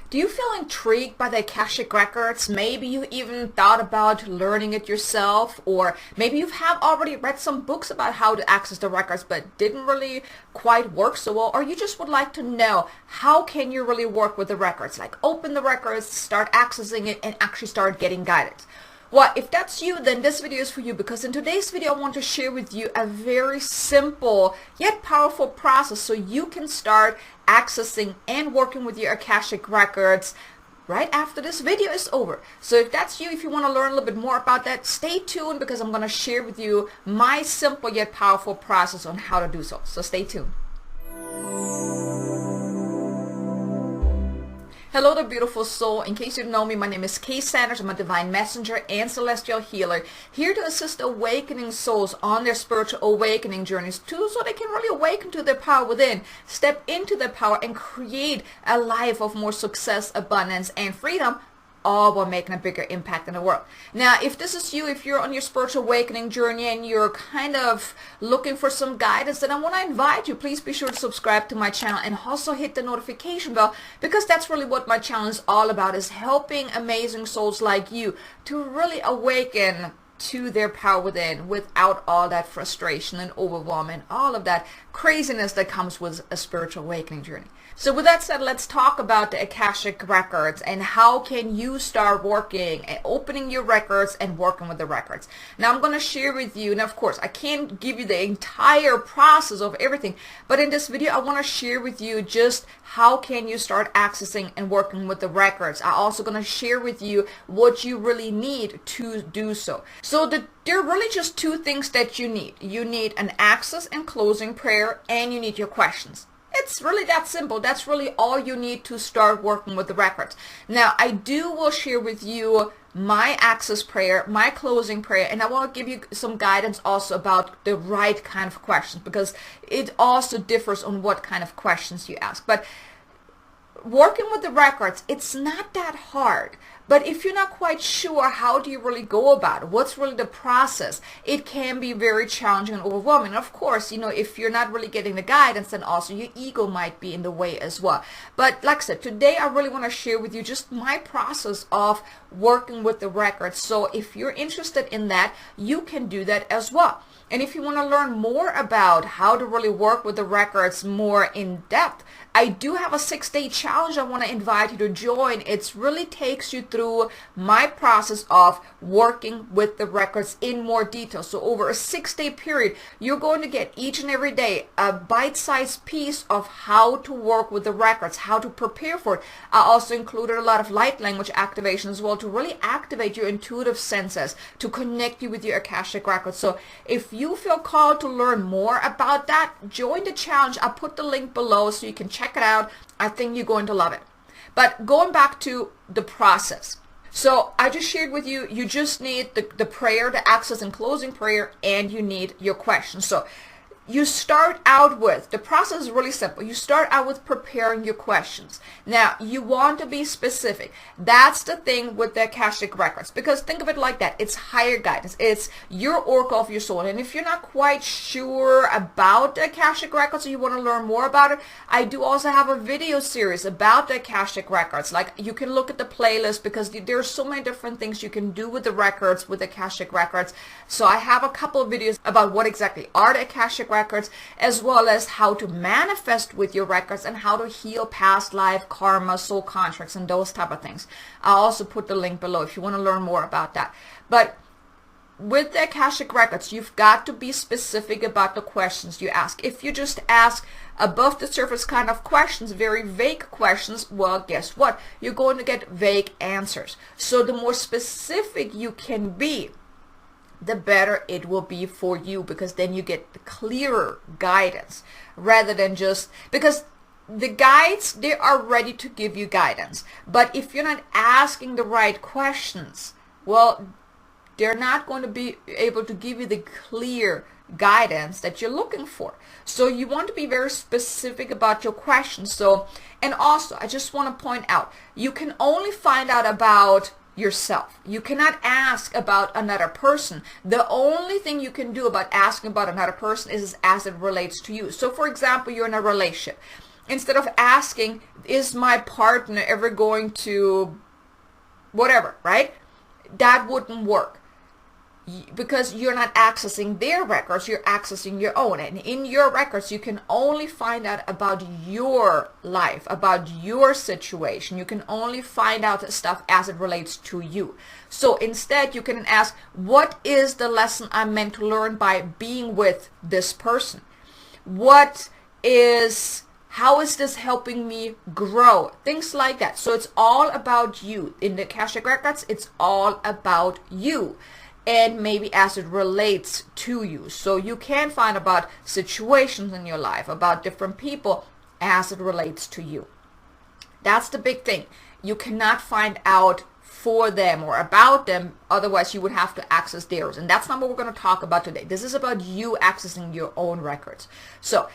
Do you feel intrigued by the Akashic Records? Maybe you even thought about learning it yourself, or maybe you have already read some books about how to access the records but didn't really quite work so well, or you just would like to know how can you really work with the records, like open the records, start accessing it, and actually start getting guidance. Well, if that's you, then this video is for you, because in today's video I want to share with you a very simple yet powerful process so you can start accessing and working with your Akashic Records right after this video is over. So if that's you, if you want to learn a little bit more about that, stay tuned, because I'm going to share with you my simple yet powerful process on how to do so. So stay tuned. Hello there, beautiful soul. In case you don't know me, my name is Kay Sanders. I'm a divine messenger and celestial healer, here to assist awakening souls on their spiritual awakening journeys too, so they can really awaken to their power within, step into their power, and create a life of more success, abundance, and freedom, all while making a bigger impact in the world. Now, if this is you, if you're on your spiritual awakening journey and you're kind of looking for some guidance, then I want to invite you, please be sure to subscribe to my channel and also hit the notification bell, because that's really what my channel is all about, is helping amazing souls like you to really awaken to their power within without all that frustration and overwhelm and all of that craziness that comes with a spiritual awakening journey. So with that said, let's talk about the Akashic Records and how can you start working and opening your records and working with the records. Now I'm going to share with you, and of course I can't give you the entire process of everything, but in this video I want to share with you just how can you start accessing and working with the records. I'm also going to share with you what you really need to do so. So there are really just two things that you need. You need an access and closing prayer, and you need your questions. It's really that simple. That's really all you need to start working with the records. Now, I will share with you my access prayer, my closing prayer, and I want to give you some guidance also about the right kind of questions, because it also differs on what kind of questions you ask. But working with the records, it's not that hard. But if you're not quite sure, how do you really go about it? What's really the process? It can be very challenging and overwhelming. Of course, if you're not really getting the guidance, then also your ego might be in the way as well. But like I said, today I really want to share with you just my process of working with the records. So if you're interested in that, you can do that as well. And if you want to learn more about how to really work with the records more in depth, I do have a 6-day challenge I want to invite you to join. It really takes you through my process of working with the records in more detail. So over a 6-day period, you're going to get each and every day a bite-sized piece of how to work with the records, how to prepare for it. I also included a lot of light language activation as well to really activate your intuitive senses, to connect you with your Akashic Records. So if you feel called to learn more about that, join the challenge. I'll put the link below so you can check it out. I think you're going to love it. But going back to the process. So I just shared with you, you just need the prayer, the access and closing prayer, and you need your questions. So you start out with, the process is really simple. You start out with preparing your questions. Now, you want to be specific. That's the thing with the Akashic Records, because think of it like that. It's higher guidance. It's your oracle of your soul. And if you're not quite sure about the Akashic Records or you want to learn more about it, I do also have a video series about the Akashic Records. Like, you can look at the playlist, because there are so many different things you can do with the records, with the Akashic Records. So I have a couple of videos about what exactly are the Akashic Records, as well as how to manifest with your records and how to heal past life karma, soul contracts, and those type of things. I'll also put the link below if you want to learn more about that. But with the Akashic Records, you've got to be specific about the questions you ask. If you just ask above the surface kind of questions, very vague questions, well, guess what? You're going to get vague answers. So the more specific you can be, the better it will be for you, because then you get the clearer guidance rather than just, because the guides, they are ready to give you guidance. But if you're not asking the right questions, well, they're not going to be able to give you the clear guidance that you're looking for. So you want to be very specific about your questions. So, and also, I just want to point out, you can only find out about yourself. You cannot ask about another person. The only thing you can do about asking about another person is as it relates to you. So for example, you're in a relationship instead of asking, is my partner ever going to whatever, right? That wouldn't work. Because you're not accessing their records, you're accessing your own. And in your records, you can only find out about your life, about your situation. You can only find out stuff as it relates to you. So instead, you can ask, what is the lesson I'm meant to learn by being with this person? How is this helping me grow? Things like that. So it's all about you. In the Akashic Records, it's all about you. And maybe as it relates to you. So you can find about situations in your life, about different people as it relates to you. That's the big thing. You cannot find out for them or about them, otherwise you would have to access theirs. And that's not what we're going to talk about today. This is about you accessing your own records. So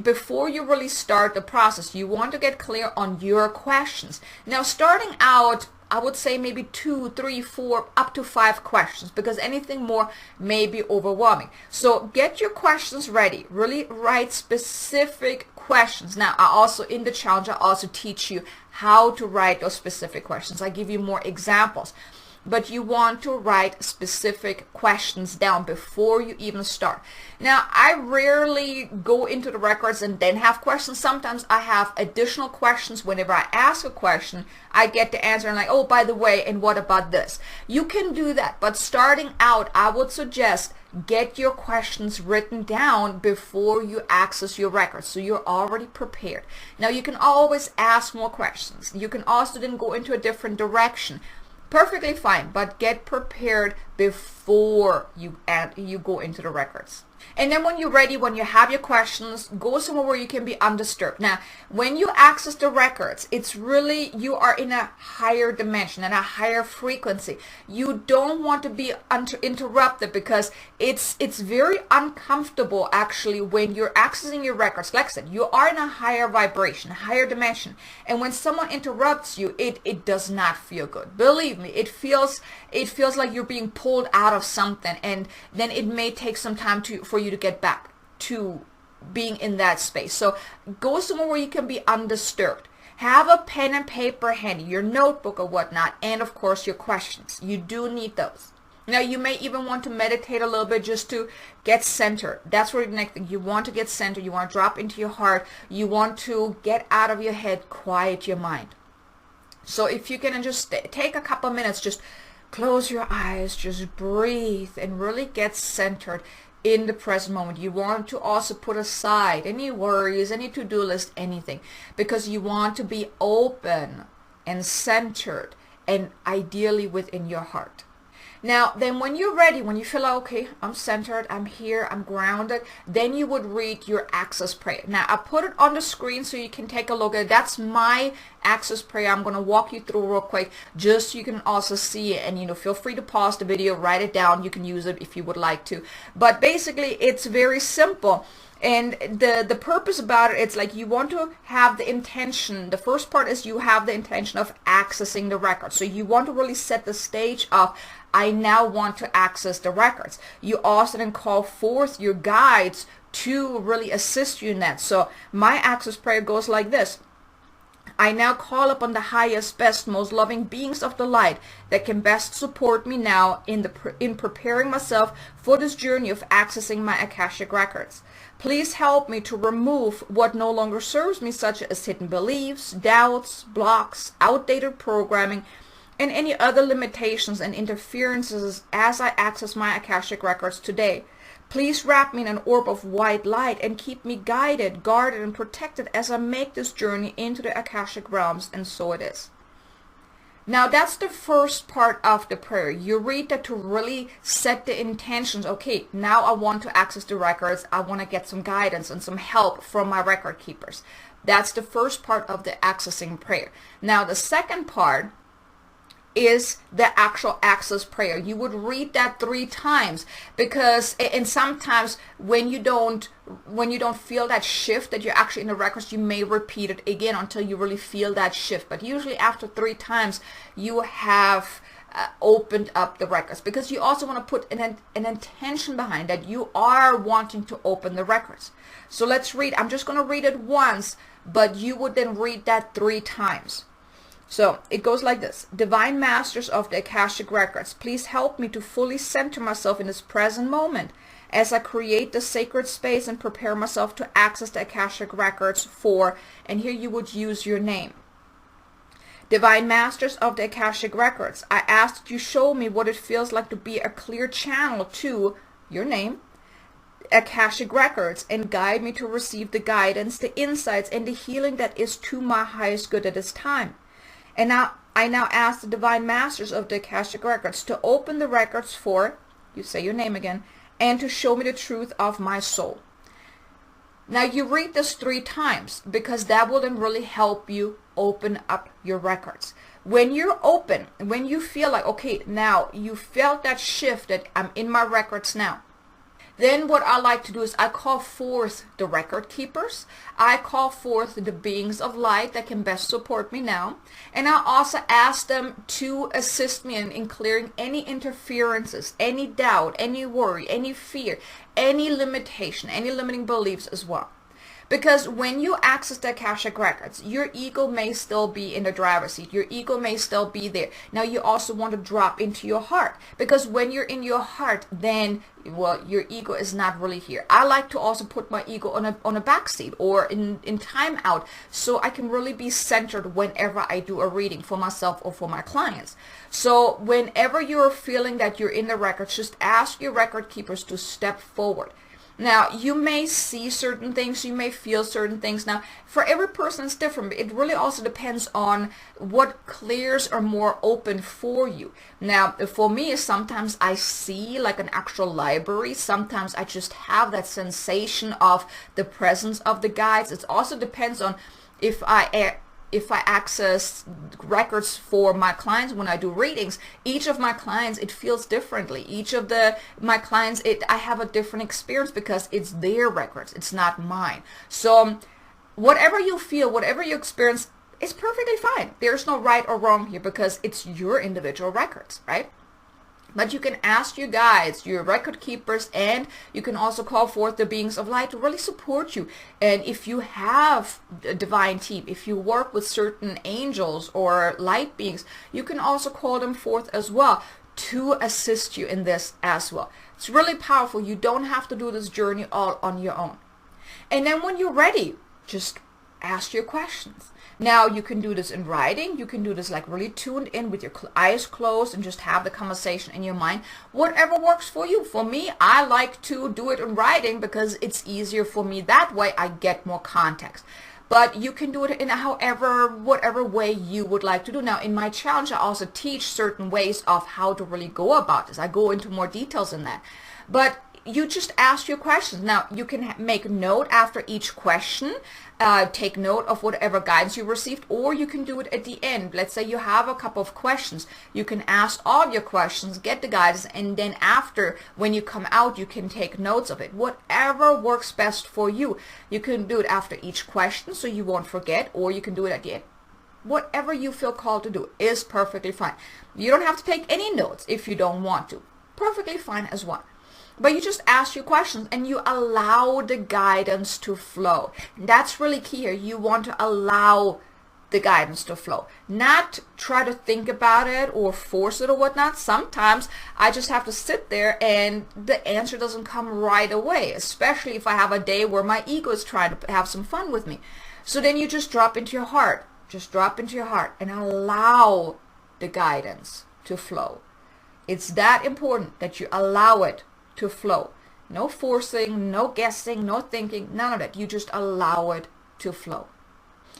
before you really start the process, you want to get clear on your questions. Now, starting out, I would say maybe 2, 3, 4, up to 5 questions, because anything more may be overwhelming. So get your questions ready. Really write specific questions. Now, in the challenge, I also teach you how to write those specific questions. I give you more examples. But you want to write specific questions down before you even start. Now, I rarely go into the records and then have questions. Sometimes I have additional questions. Whenever I ask a question, I get the answer and like, oh, by the way, and what about this? You can do that. But starting out, I would suggest get your questions written down before you access your records, so you're already prepared. Now, you can always ask more questions. You can also then go into a different direction. Perfectly fine, but get prepared before you go into the records. And then when you're ready, when you have your questions, go somewhere where you can be undisturbed. Now, when you access the records, it's really, you are in a higher dimension and a higher frequency. You don't want to be interrupted, because it's very uncomfortable actually when you're accessing your records. Like I said, you are in a higher vibration, a higher dimension. And when someone interrupts you, it does not feel good. Believe me, it feels like you're being pulled out of something, and then it may take some time for you to get back to being in that space. So go somewhere where you can be undisturbed. Have a pen and paper handy, your notebook or whatnot, and of course your questions. You do need those. Now, you may even want to meditate a little bit just to get centered. That's where the next thing, you want to get centered. You want to drop into your heart. You want to get out of your head, quiet your mind. So if you can just take a couple minutes, just close your eyes, just breathe, and really get centered in the present moment. You want to also put aside any worries, any to-do list, anything, because you want to be open and centered, and ideally within your heart. Now, then when you're ready, when you feel like, okay, I'm centered, I'm here, I'm grounded, then you would read your access prayer. Now, I put it on the screen so you can take a look at it. That's my access prayer. I'm going to walk you through real quick, just so you can also see it. And, feel free to pause the video, write it down. You can use it if you would like to. But basically, it's very simple. And the purpose about it, it's like you want to have the intention. The first part is you have the intention of accessing the record. So you want to really set the stage of, I now want to access the records. You also then call forth your guides to really assist you in that. So my access prayer goes like this. I now call upon the highest, best, most loving beings of the light that can best support me now in preparing myself for this journey of accessing my Akashic Records. Please help me to remove what no longer serves me, such as hidden beliefs, doubts, blocks, outdated programming, and any other limitations and interferences as I access my Akashic Records today. Please wrap me in an orb of white light and keep me guided, guarded, and protected as I make this journey into the Akashic realms, and so it is. Now, that's the first part of the prayer. You read that to really set the intentions. Okay, now I want to access the records. I want to get some guidance and some help from my record keepers. That's the first part of the accessing prayer. Now, the second part is the actual access prayer. You would read that 3 times, because and sometimes when you don't feel that shift that you're actually in the records, you may repeat it again until you really feel that shift. But usually after 3 times you have opened up the records, because you also want to put an intention behind that. You are wanting to open the records. So let's read. I'm just going to read it once, but you would then read that 3 times. So it goes like this. Divine Masters of the Akashic Records, please help me to fully center myself in this present moment as I create the sacred space and prepare myself to access the Akashic Records for, and here you would use your name. Divine Masters of the Akashic Records, I ask that you show me what it feels like to be a clear channel to your name, Akashic Records, and guide me to receive the guidance, the insights, and the healing that is to my highest good at this time. And now I ask the Divine Masters of the Akashic Records to open the records for, you say your name again, and to show me the truth of my soul. Now you read this 3 times because that will then really help you open up your records. When you're open, when you feel like, okay, now you felt that shift that I'm in my records now, then what I like to do is I call forth the record keepers. I call forth the beings of light that can best support me now. And I also ask them to assist me in clearing any interferences, any doubt, any worry, any fear, any limitation, any limiting beliefs as well. Because when you access the Akashic Records, your ego may still be in the driver's seat. Your ego may still be there. Now you also want to drop into your heart. Because when you're in your heart, then, well, your ego is not really here. I like to also put my ego on a back seat or in time out so I can really be centered whenever I do a reading for myself or for my clients. So whenever you're feeling that you're in the records, just ask your record keepers to step forward. Now, you may see certain things, you may feel certain things. Now, for every person it's different. It really also depends on what clears are more open for you. Now, for me, sometimes I see like an actual library. Sometimes I just have that sensation of the presence of the guides. It also depends on if I access records for my clients when I do readings. Each of my clients, it feels differently. Each of my clients, I have a different experience because it's their records. It's not mine. So whatever you feel, whatever you experience, it's perfectly fine. There's no right or wrong here because it's your individual records, right? But you can ask your guides, your record keepers, and you can also call forth the beings of light to really support you. And if you have a divine team, if you work with certain angels or light beings, you can also call them forth as well to assist you in this as well. It's really powerful. You don't have to do this journey all on your own. And then when you're ready, just ask your questions. Now you can do this in writing. You can do this like really tuned in with your eyes closed and just have the conversation in your mind. Whatever works for you. For me, I like to do it in writing because it's easier for me. That way I get more context. But you can do it in whatever way you would like to do. Now in my challenge, I also teach certain ways of how to really go about this. I go into more details in that. But you just ask your questions. Now you can make note after each question. Take note of whatever guidance you received, or you can do it at the end. Let's say you have a couple of questions. You can ask all your questions, get the guidance, and then after, when you come out, you can take notes of it. Whatever works best for you. You can do it after each question so you won't forget, or you can do it at the end. Whatever you feel called to do is perfectly fine. You don't have to take any notes if you don't want to. Perfectly fine as well. But you just ask your questions and you allow the guidance to flow. That's really key here. You want to allow the guidance to flow. Not try to think about it or force it or whatnot. Sometimes I just have to sit there and the answer doesn't come right away, especially if I have a day where my ego is trying to have some fun with me. So then you just drop into your heart. Just drop into your heart and allow the guidance to flow. It's that important that you allow it to flow. No forcing, no guessing, no thinking, none of that. You just allow it to flow.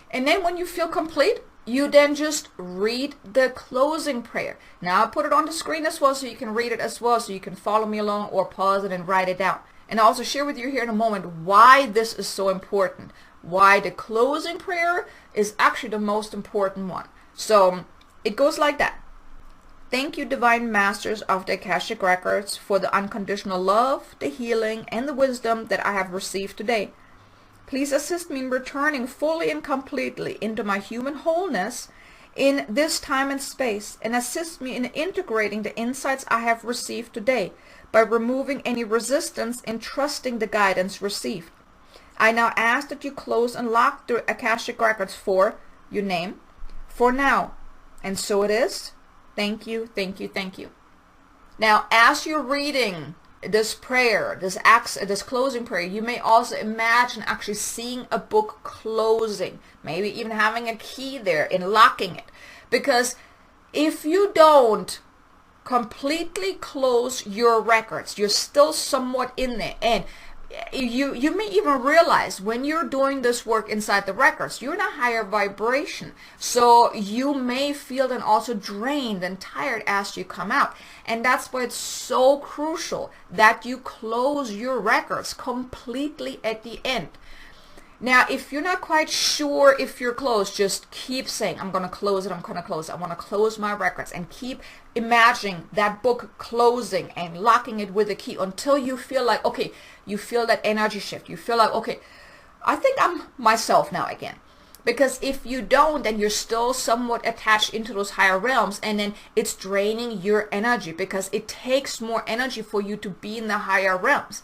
And then when you feel complete, you then just read the closing prayer. Now I put it on the screen as well so you can read it as well, so you can follow me along or pause it and write it down. And I'll also share with you here in a moment why this is so important. Why the closing prayer is actually the most important one. So it goes like that. Thank you, Divine Masters of the Akashic Records, for the unconditional love, the healing, and the wisdom that I have received today. Please assist me in returning fully and completely into my human wholeness in this time and space, and assist me in integrating the insights I have received today by removing any resistance and trusting the guidance received. I now ask that you close and lock the Akashic Records for your name for now. And so it is. Thank you, thank you, thank you. Now, as you're reading this prayer, this closing prayer, you may also imagine actually seeing a book closing, maybe even having a key there and locking it. Because if you don't completely close your records, you're still somewhat in there, and you may even realize when you're doing this work inside the records, you're in a higher vibration, so you may feel then also drained and tired as you come out. And that's why it's so crucial that you close your records completely at the end. Now, if you're not quite sure if you're closed, just keep saying, I'm going to close it, I'm going to close it, I want to close my records, and keep imagining that book closing and locking it with a key until you feel like, okay, you feel that energy shift. You feel like, okay, I think I'm myself now again. Because if you don't, then you're still somewhat attached into those higher realms, and then it's draining your energy because it takes more energy for you to be in the higher realms.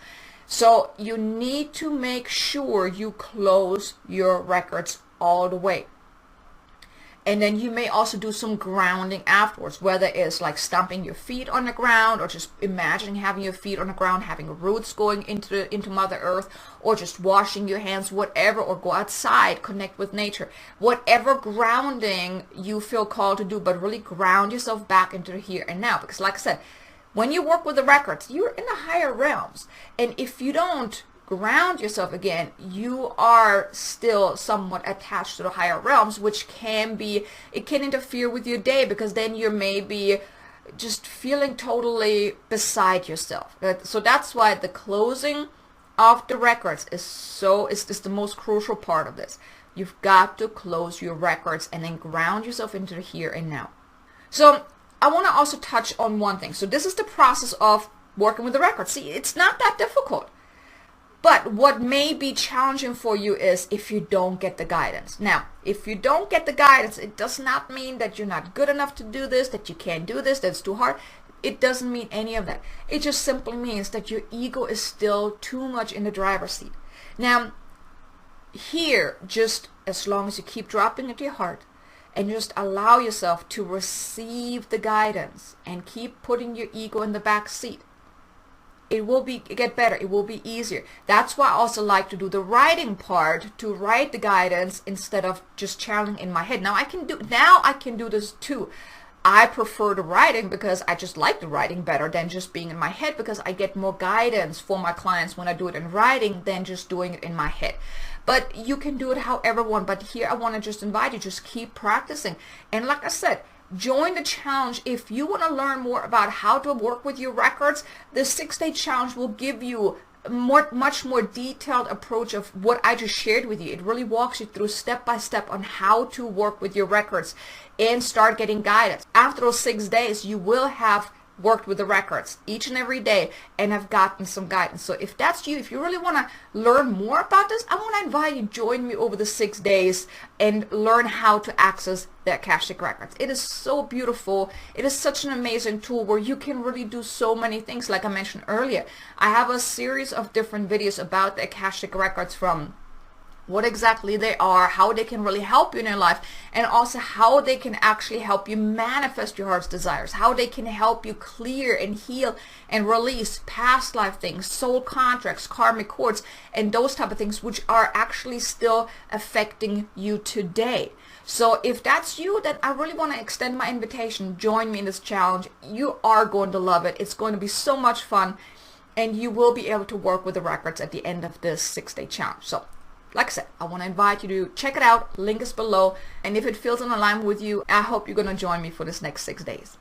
So you need to make sure you close your records all the way. And then you may also do some grounding afterwards, whether it's like stomping your feet on the ground, or just imagining having your feet on the ground, having roots going into Mother Earth, or just washing your hands, whatever, or go outside, connect with nature. Whatever grounding you feel called to do, but really ground yourself back into the here and now. Because like I said, when you work with the records, you're in the higher realms. And if you don't ground yourself again, you are still somewhat attached to the higher realms, which can interfere with your day, because then you're maybe just feeling totally beside yourself. So that's why the closing of the records is the most crucial part of this. You've got to close your records and then ground yourself into the here and now. So I want to also touch on one thing. So this is the process of working with the records. See, it's not that difficult. But what may be challenging for you is if you don't get the guidance. Now, if you don't get the guidance, it does not mean that you're not good enough to do this, that you can't do this, that it's too hard. It doesn't mean any of that. It just simply means that your ego is still too much in the driver's seat. Now, here, just as long as you keep dropping into your heart and just allow yourself to receive the guidance and keep putting your ego in the back seat, it will get better. It will be easier. That's why I also like to do the writing part, to write the guidance instead of just channeling in my head. Now I can do this too. I prefer the writing because I just like the writing better than just being in my head, because I get more guidance for my clients when I do it in writing than just doing it in my head. But you can do it however you want. But here I want to just invite you, just keep practicing. And like I said, join the challenge. If you want to learn more about how to work with your records, the 6-day challenge will give you a much more detailed approach of what I just shared with you. It really walks you through step by step on how to work with your records and start getting guidance. After those 6 days, you will have worked with the records each and every day and have gotten some guidance. So if that's you, if you really want to learn more about this, I want to invite you to join me over the 6 days and learn how to access the Akashic Records. It is so beautiful. It is such an amazing tool where you can really do so many things. Like I mentioned earlier, I have a series of different videos about the Akashic Records, from what exactly they are, how they can really help you in your life, and also how they can actually help you manifest your heart's desires, how they can help you clear and heal and release past life things, soul contracts, karmic cords, and those type of things which are actually still affecting you today. So if that's you, then I really want to extend my invitation. Join me in this challenge. You are going to love it. It's going to be so much fun, and you will be able to work with the records at the end of this 6-day challenge. So like I said, I want to invite you to check it out. Link is below. And if it feels in alignment with you, I hope you're going to join me for this next 6 days.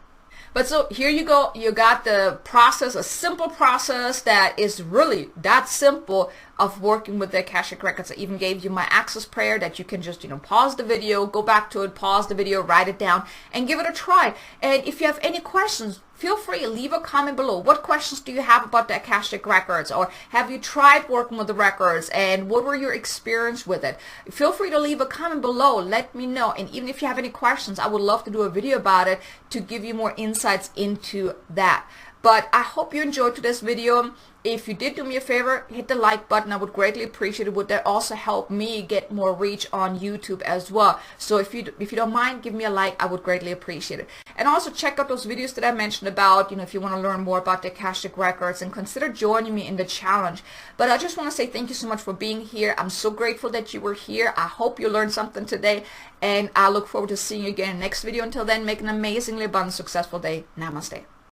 But so here you go. You got the process, a simple process that is really that simple of working with the Akashic Records. I even gave you my access prayer that you can just, pause the video, go back to it, pause the video, write it down, and give it a try. And if you have any questions, feel free to leave a comment below. What questions do you have about the Akashic Records? Or have you tried working with the records? And what were your experience with it? Feel free to leave a comment below. Let me know. And even if you have any questions, I would love to do a video about it to give you more insights into that. But I hope you enjoyed today's video. If you did, do me a favor, hit the like button. I would greatly appreciate it. Would that also help me get more reach on YouTube as well? So if you don't mind, give me a like. I would greatly appreciate it. And also check out those videos that I mentioned about, if you want to learn more about the Akashic Records, and consider joining me in the challenge. But I just want to say thank you so much for being here. I'm so grateful that you were here. I hope you learned something today, and I look forward to seeing you again in the next video. Until then, make an amazingly abundant, successful day. Namaste.